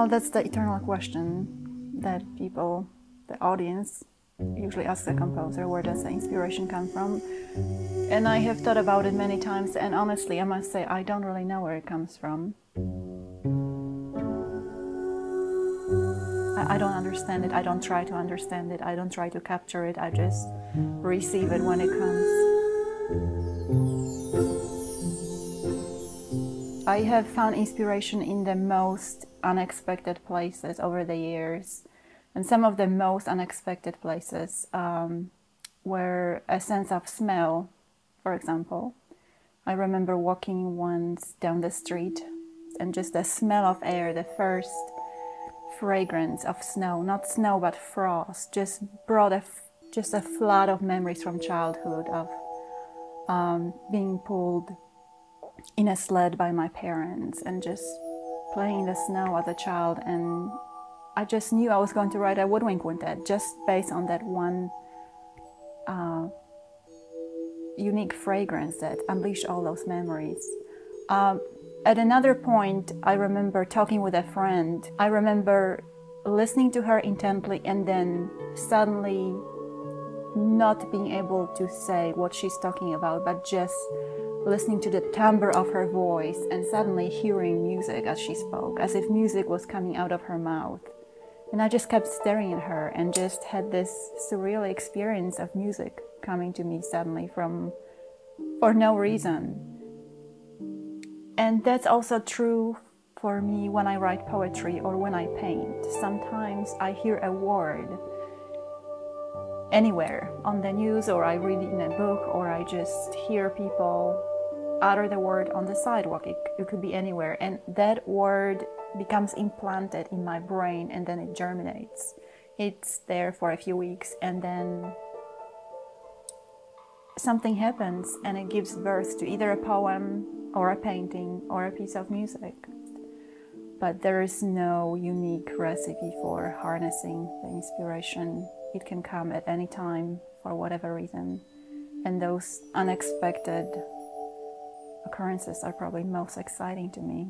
Well, that's the eternal question that people, the audience, usually ask the composer, where does the inspiration come from? And I have thought about it many times, and honestly, I must say, I don't really know where it comes from. I don't understand it. I don't try to understand it. I don't try to capture it. I just receive it when it comes. I have found inspiration in the most unexpected places over the years. And some of the most unexpected places were a sense of smell, for example. I remember walking once down the street and just the smell of air, the first fragrance of snow, not snow but frost, just brought a flood of memories from childhood of being pulled in a sled by my parents and just playing in the snow as a child. And I just knew I was going to write a woodwind quintet just based on that one unique fragrance that unleashed all those memories. At another point, I remember talking with a friend. I remember listening to her intently and then suddenly not being able to say what she's talking about, but just listening to the timbre of her voice and suddenly hearing music as she spoke, as if music was coming out of her mouth. And I just kept staring at her and just had this surreal experience of music coming to me suddenly for no reason. And that's also true for me when I write poetry or when I paint. Sometimes I hear a word anywhere on the news, or I read it in a book, or I just hear people utter the word on the sidewalk. It could be anywhere. And that word becomes implanted in my brain, and then it germinates. It's there for a few weeks, and then something happens and it gives birth to either a poem or a painting or a piece of music. But there is no unique recipe for harnessing the inspiration. It can come at any time for whatever reason. And those unexpected occurrences are probably most exciting to me.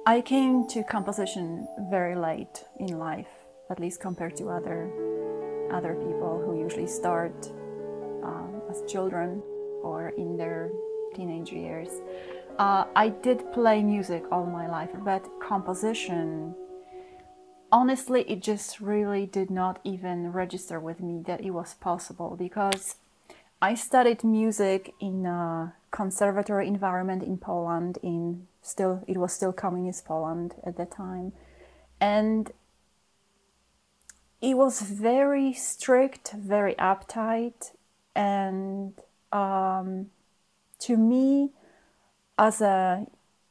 I came to composition very late in life, at least compared to other people who usually start as children or in their teenage years. I did play music all my life, but composition, honestly, it just really did not even register with me that it was possible, because I studied music in a conservatory environment in Poland. It was still communist Poland at that time, and it was very strict, very uptight, and to me, as a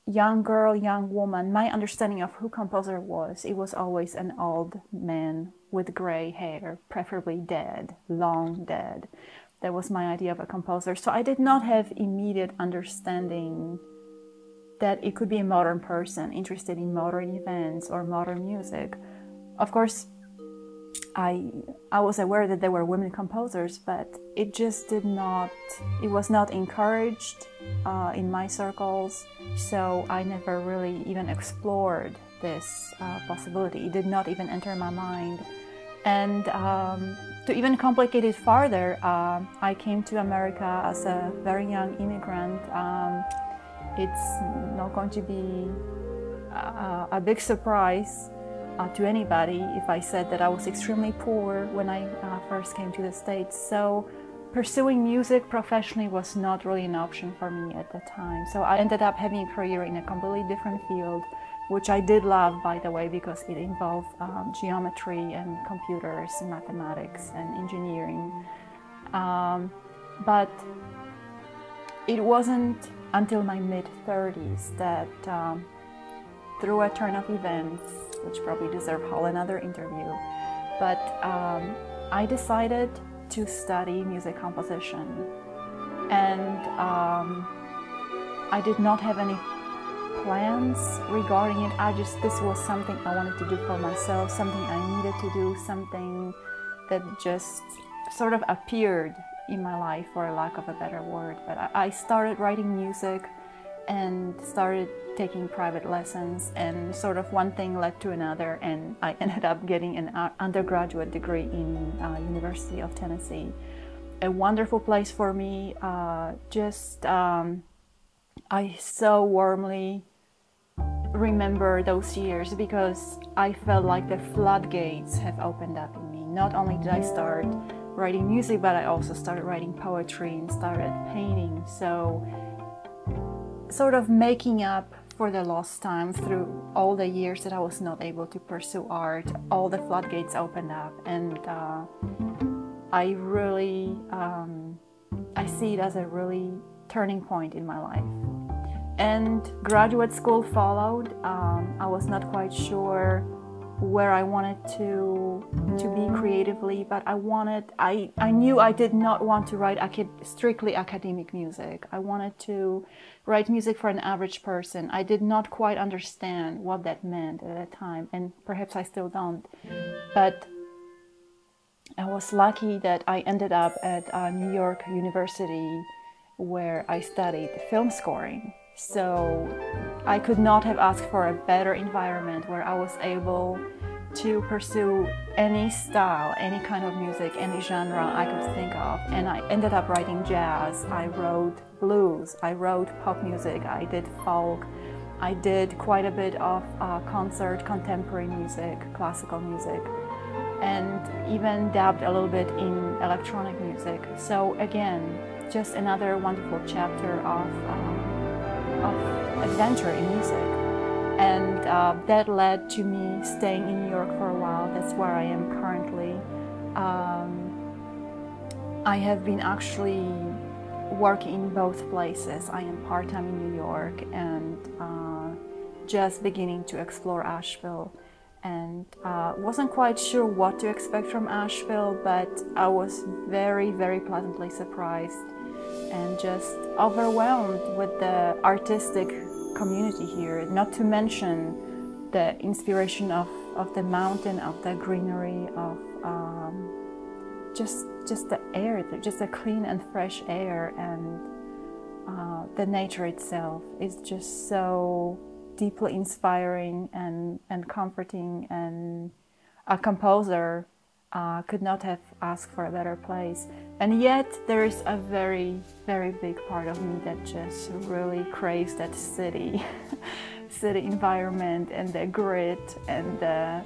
young girl, young woman, my understanding of who composer was, it was always an old man with gray hair, preferably dead, long dead. That was my idea of a composer. So I did not have immediate understanding that it could be a modern person interested in modern events or modern music. Of course, I was aware that there were women composers, but it just it was not encouraged in my circles, so I never really even explored this possibility. It did not even enter my mind. And to even complicate it further, I came to America as a very young immigrant. It's not going to be a big surprise to anybody if I said that I was extremely poor when I first came to the States. So pursuing music professionally was not really an option for me at the time. So I ended up having a career in a completely different field, which I did love, by the way, because it involved geometry and computers and mathematics and engineering. But it wasn't until my mid-30s that through a turn of events, which probably deserve a whole another interview, but I decided to study music composition. And I did not have any plans regarding it. This was something I wanted to do for myself, something I needed to do, something that just sort of appeared in my life, for a lack of a better word. But I started writing music and started taking private lessons, and sort of one thing led to another, and I ended up getting an undergraduate degree in University of Tennessee. A wonderful place for me. I so warmly remember those years because I felt like the floodgates have opened up in me. Not only did I start writing music, but I also started writing poetry and started painting. So sort of making up for the lost time through all the years that I was not able to pursue art, all the floodgates opened up, and I really, I see it as a really turning point in my life. And graduate school followed. I was not quite sure where I wanted to be creatively, but I knew I did not want to write strictly academic music. I wanted to write music for an average person. I did not quite understand what that meant at that time, and perhaps I still don't. But I was lucky that I ended up at New York University, where I studied film scoring. So I could not have asked for a better environment where I was able to pursue any style, any kind of music, any genre I could think of. And I ended up writing jazz, I wrote blues, I wrote pop music, I did folk, I did quite a bit of concert, contemporary music, classical music, and even dabbed a little bit in electronic music. So again, just another wonderful chapter of adventure in music. And that led to me staying in New York for a while. That's where I am currently. I have been actually working in both places. I am part-time in New York and just beginning to explore Asheville. And wasn't quite sure what to expect from Asheville, but I was very, very pleasantly surprised and just overwhelmed with the artistic community here, not to mention the inspiration of the mountain, of the greenery, of just the air, just the clean and fresh air, and the nature itself is just so deeply inspiring and comforting, and a composer could not have asked for a better place. And yet there is a very, very big part of me that just really craves that city environment, and the grit, and the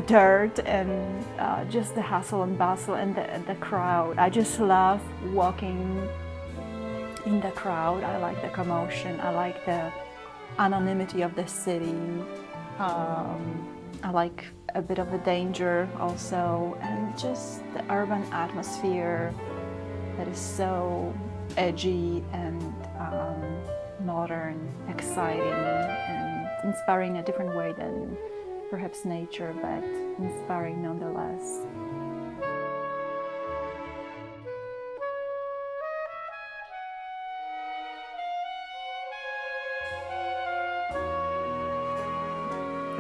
dirt, and just the hustle and bustle, and the crowd. I just love walking in the crowd. I like the commotion. I like the anonymity of the city. I like a bit of the danger also, and just the urban atmosphere that is so edgy and modern, exciting, and inspiring in a different way than perhaps nature, but inspiring nonetheless.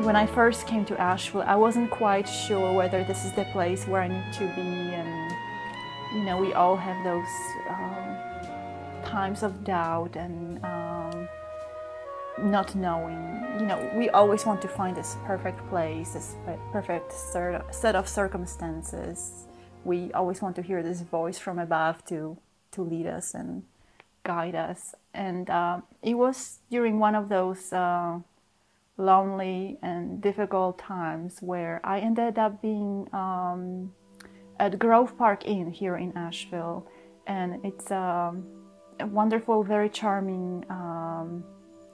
When I first came to Asheville, I wasn't quite sure whether this is the place where I need to be, and you know, we all have those times of doubt and not knowing. You know, we always want to find this perfect place, this perfect set of circumstances. We always want to hear this voice from above to lead us and guide us. And it was during one of those lonely and difficult times where I ended up being at Grove Park Inn here in Asheville, and it's a wonderful, very charming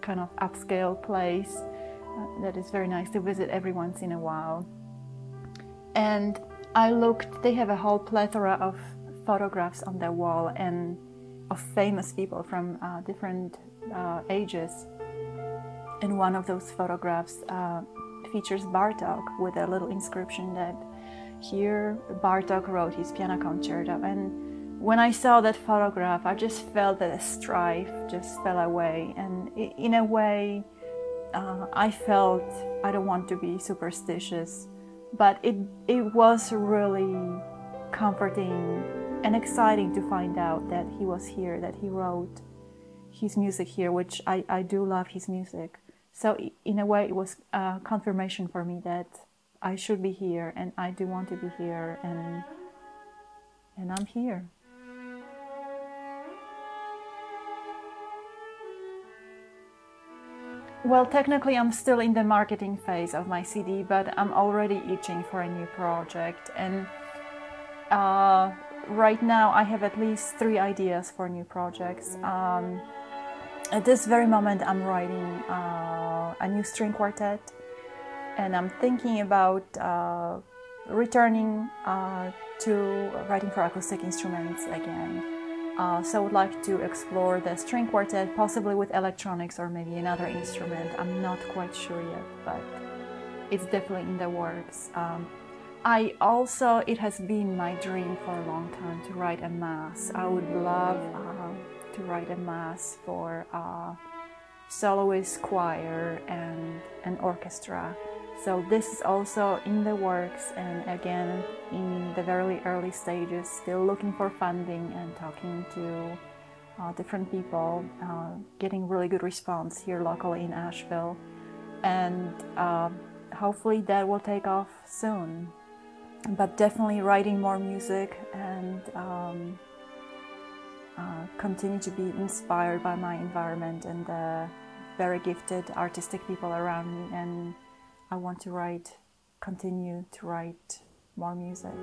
kind of upscale place that is very nice to visit every once in a while. And I looked, they have a whole plethora of photographs on their wall and of famous people from different ages. And one of those photographs features Bartók with a little inscription that here Bartók wrote his piano concerto. And when I saw that photograph, I just felt that the strife just fell away. And in a way, I felt, I don't want to be superstitious, but it was really comforting and exciting to find out that he was here, that he wrote his music here, which I do love his music. So in a way, it was confirmation for me that I should be here, and I do want to be here, and I'm here. Well, technically I'm still in the marketing phase of my CD, but I'm already itching for a new project. And right now I have at least 3 ideas for new projects. At this very moment I'm writing a new string quartet, and I'm thinking about returning to writing for acoustic instruments again. So I would like to explore the string quartet, possibly with electronics or maybe another instrument. I'm not quite sure yet, but it's definitely in the works. It has been my dream for a long time to write a mass. I would love to write a mass for soloist, choir, and an orchestra. So this is also in the works, and again in the very early stages, still looking for funding and talking to different people, getting really good response here locally in Asheville, and hopefully that will take off soon. But definitely writing more music and continue to be inspired by my environment and the very gifted artistic people around me, and I want to continue to write more music.